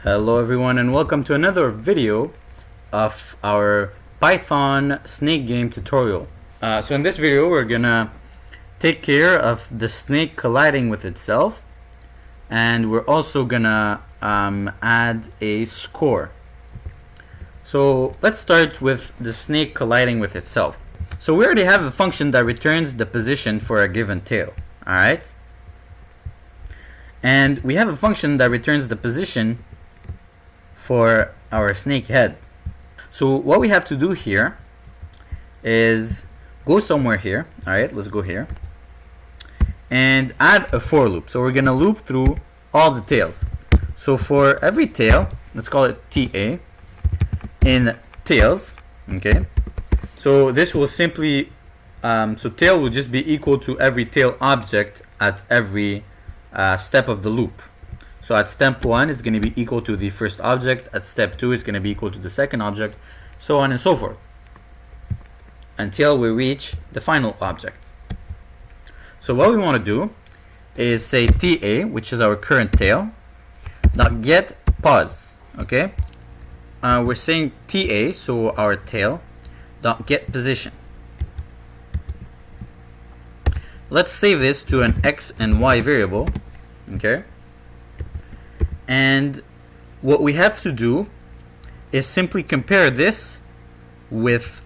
Hello everyone and welcome to another video of our Python snake game tutorial. So in this video we're gonna take care of the snake colliding with itself, and we're also gonna add a score. So let's start with the snake colliding with itself. So we already have a function that returns the position for a given tail, alright? And we have a function that returns the position for our snake head. So what we have to do here is go somewhere here. Alright, let's go here and add a for loop. So we're gonna loop through all the tails. So for every tail, let's call it TA in tails. Okay, so this will simply so tail will just be equal to every tail object at every step of the loop. So at step 1 it's going to be equal to the first object, at step 2 it's going to be equal to the second object, so on and so forth, until we reach the final object. So what we want to do is say TA, which is our current tail, dot get pause. Okay, we're saying TA, so our tail, dot get position. Let's save this to an x and y variable. Okay, and what we have to do is simply compare this with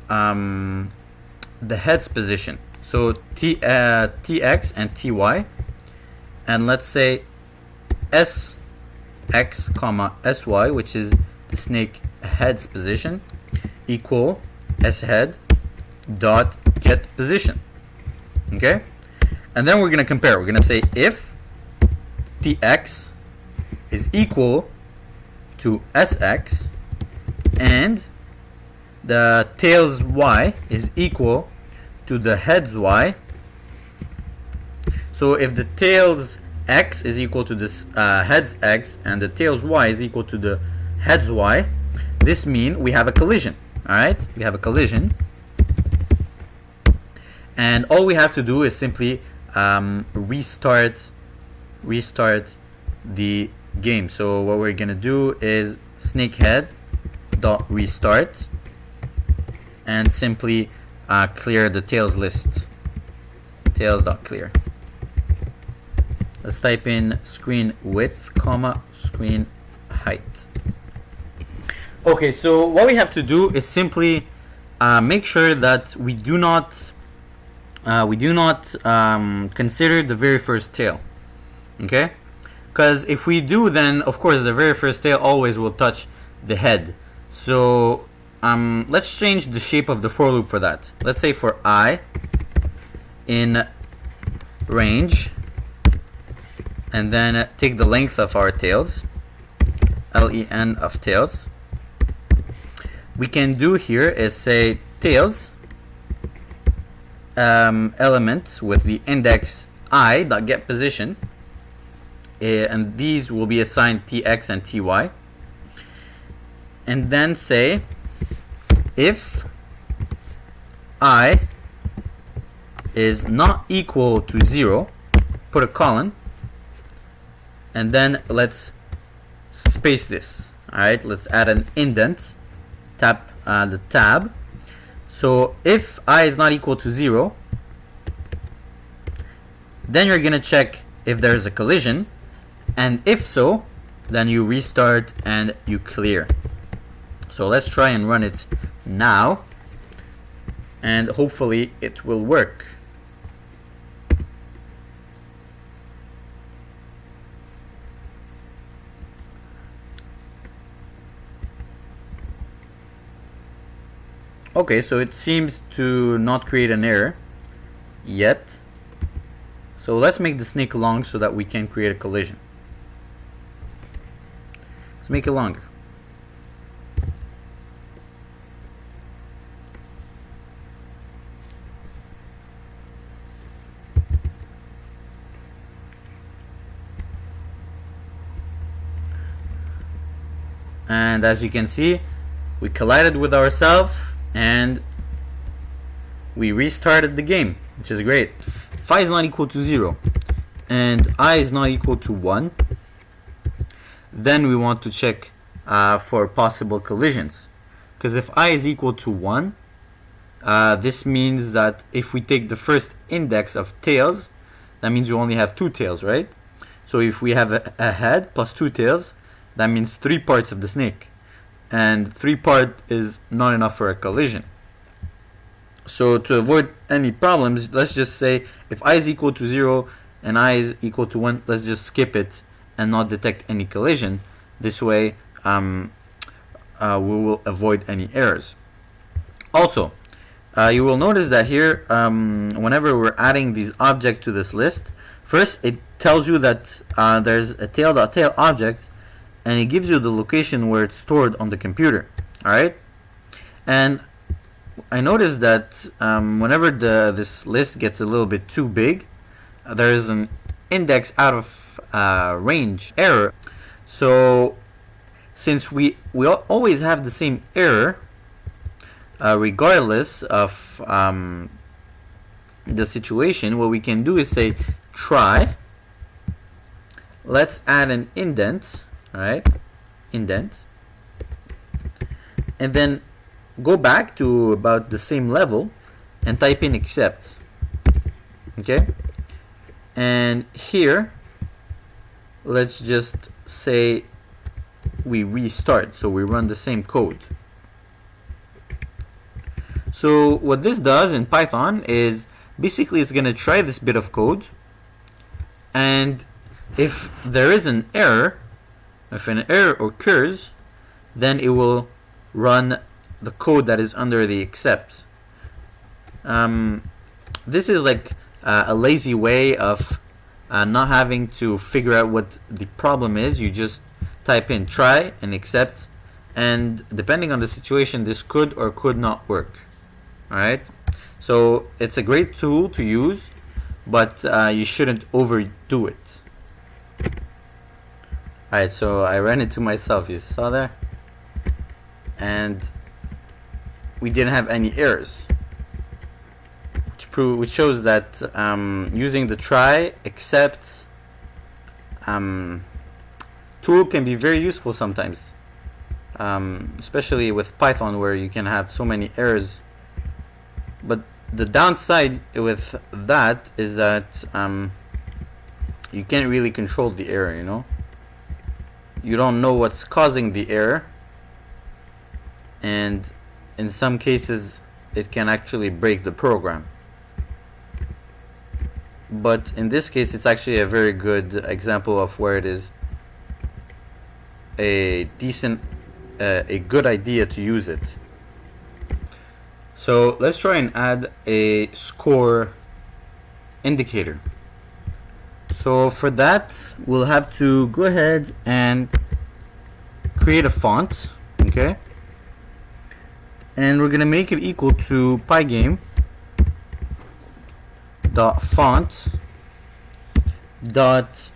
the head's position. So tx and ty, and let's say sx comma sy, which is the snake head's position, equal shead dot get position. Okay, and then we're going to compare. We're going to say if tx is equal to sx and the tail's y is equal to the head's y. So if the tail's x is equal to this head's x and the tail's y is equal to the head's y, this means we have a collision. Alright, we have a collision, and all we have to do is simply restart the game. So what we're gonna do is snakehead dot restart and simply clear the tails list. Tails dot clear. Let's type in screen width comma screen height. Okay, so what we have to do is simply make sure that we do not consider the very first tail. Okay, because if we do, then of course the very first tail always will touch the head. So let's change the shape of the for loop for that. Let's say for I in range, and then take the length of our tails, len of tails. We can do here is say tails element with the index I dot get position, and these will be assigned tx and ty, and then say if I is not equal to 0, put a colon, and then let's space this. Alright, let's add an indent, tap the tab. So if I is not equal to 0, then you're gonna check if there's a collision, and if so, then you restart and you clear. So let's try and run it now, and hopefully it will work. Okay, so it seems to not create an error yet. So let's make the snake long so that we can create a collision. Let's make it longer. And as you can see, we collided with ourselves and we restarted the game, which is great. If I is not equal to 0 and I is not equal to 1, then we want to check for possible collisions. Because if I is equal to 1, this means that if we take the first index of tails, that means we only have 2 tails, right? So if we have a head plus 2 tails, that means 3 parts of the snake. And 3 part is not enough for a collision. So to avoid any problems, let's just say if I is equal to 0 and I is equal to 1, let's just skip it and not detect any collision. This way we will avoid any errors. Also, you will notice that here, whenever we're adding these objects to this list, first it tells you that there's a tail.tail object, and it gives you the location where it's stored on the computer. Alright? And I noticed that whenever this list gets a little bit too big, there is an index out of range error. So since we always have the same error, regardless of the situation, what we can do is say try, let's add an indent, alright, indent, and then go back to about the same level and type in except. Okay, and here let's just say we restart, so we run the same code. So what this does in Python is basically it's going to try this bit of code, and if there is an error, if an error occurs, then it will run the code that is under the except. This is like a lazy way of not having to figure out what the problem is. You just type in try and except, and depending on the situation, this could or could not work. Alright, so it's a great tool to use, but you shouldn't overdo it. Alright, so I ran into myself, you saw there, and we didn't have any errors, which shows that using the try except tool can be very useful sometimes, especially with Python, where you can have so many errors. But the downside with that is that you can't really control the error, you know? You don't know what's causing the error, and in some cases it can actually break the program. But in this case, it's actually a very good example of where it is a good idea to use it. So let's try and add a score indicator. So for that, we'll have to go ahead and create a font, okay? And we're gonna make it equal to pygame dot font dot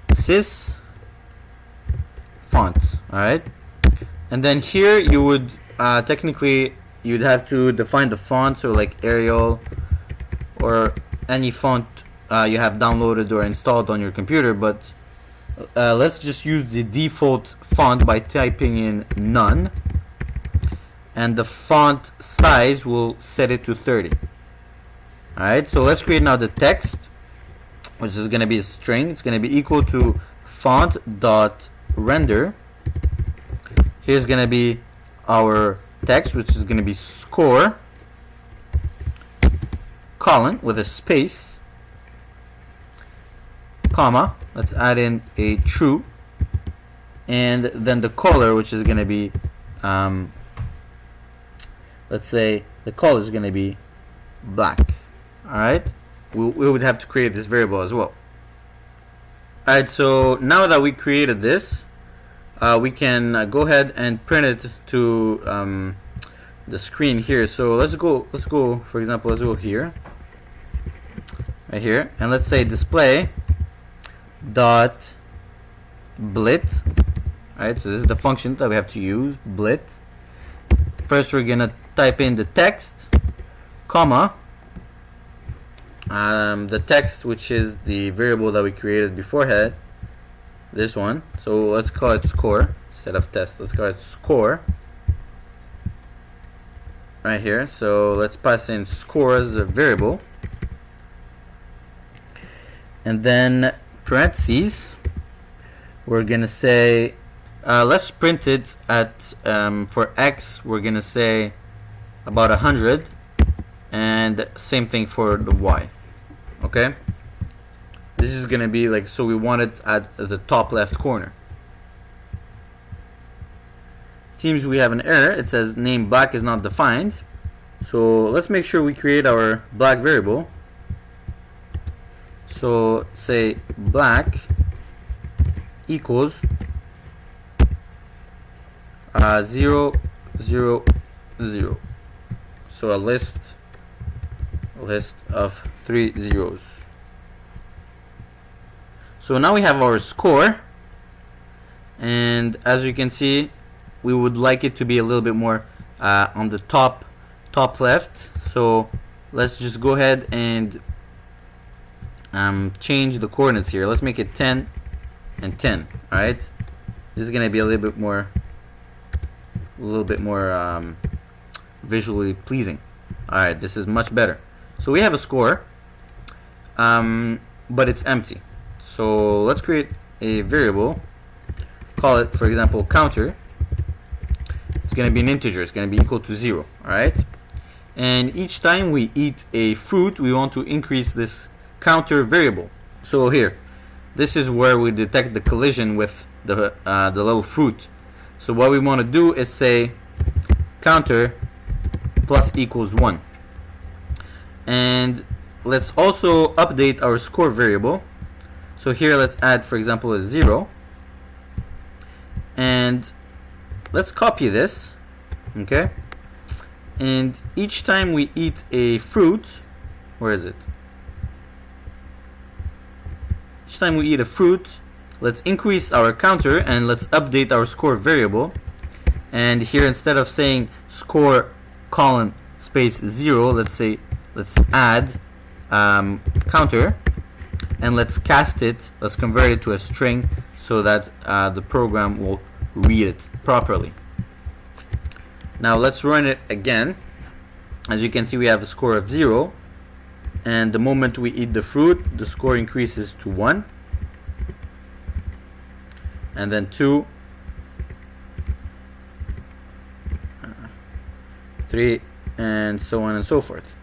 sys font. All right, and then here you would technically you'd have to define the font, so like Arial or any font you have downloaded or installed on your computer, but let's just use the default font by typing in none, and the font size will set it to 30. Alright, so let's create now the text, which is going to be a string. It's going to be equal to font.render. Here's going to be our text, which is going to be score, colon with a space, comma, let's add in a true, and then the color, which is going to be let's say the color is going to be black. Alright, we would have to create this variable as well. Alright, so now that we created this, we can go ahead and print it to the screen here. So let's go, for example, let's go here, right here, and let's say display dot blit. Alright, so this is the function that we have to use, blit. First we're gonna type in the text, comma, the text, which is the variable that we created beforehand, this one. So let's call it score instead of test. Let's call it score right here. So let's pass in score as a variable, and then parentheses, we're gonna say let's print it at for x we're gonna say about 100, and same thing for the y. Okay, this is gonna be like, so we want it at the top left corner. Seems we have an error. It says name black is not defined. So let's make sure we create our black variable. So say black equals 0, 0, 0. So a list of 3 zeros. So now we have our score, and as you can see, we would like it to be a little bit more on the top left. So let's just go ahead and change the coordinates here. Let's make it 10 and 10. All right, this is gonna be a little bit more visually pleasing. All right, this is much better. So we have a score, but it's empty. So let's create a variable. Call it, for example, counter. It's going to be an integer. It's going to be equal to 0. All right. And each time we eat a fruit, we want to increase this counter variable. So here, this is where we detect the collision with the little fruit. So what we want to do is say counter plus equals 1. And let's also update our score variable. So here let's add, for example, a 0. And let's copy this. Okay. And each time we eat a fruit, where is it? Each time we eat a fruit, let's increase our counter and let's update our score variable. And here, instead of saying score colon space 0, let's add counter, and let's cast it, let's convert it to a string so that the program will read it properly. Now let's run it again. As you can see, we have a score of 0, and the moment we eat the fruit, the score increases to 1, and then 2, 3, and so on and so forth.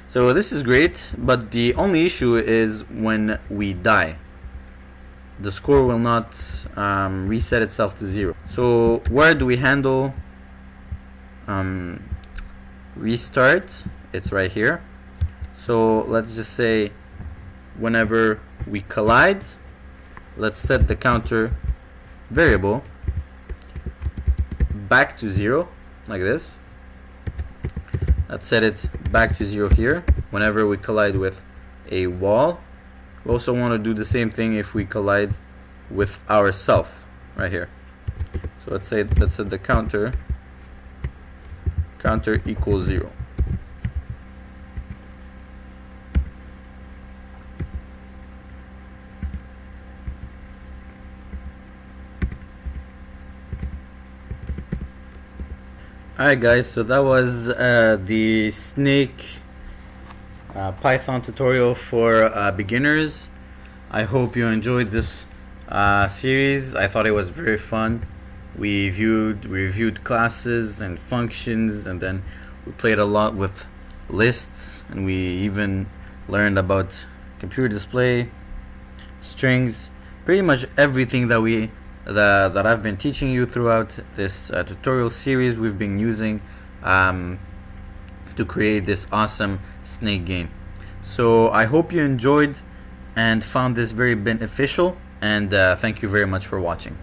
So this is great, but the only issue is when we die, the score will not reset itself to 0. So where do we handle restart? It's right here. So let's just say whenever we collide, let's set the counter variable back to 0, like this. Let's set it back to 0 here whenever we collide with a wall. We also want to do the same thing if we collide with ourselves right here. So let's set the counter equals 0. Alright guys, so that was the Snake Python tutorial for beginners. I hope you enjoyed this series. I thought it was very fun. We reviewed classes and functions, and then we played a lot with lists, and we even learned about computer display, strings, pretty much everything that that I've been teaching you throughout this tutorial series. We've been using to create this awesome Snake game. So I hope you enjoyed and found this very beneficial, and thank you very much for watching.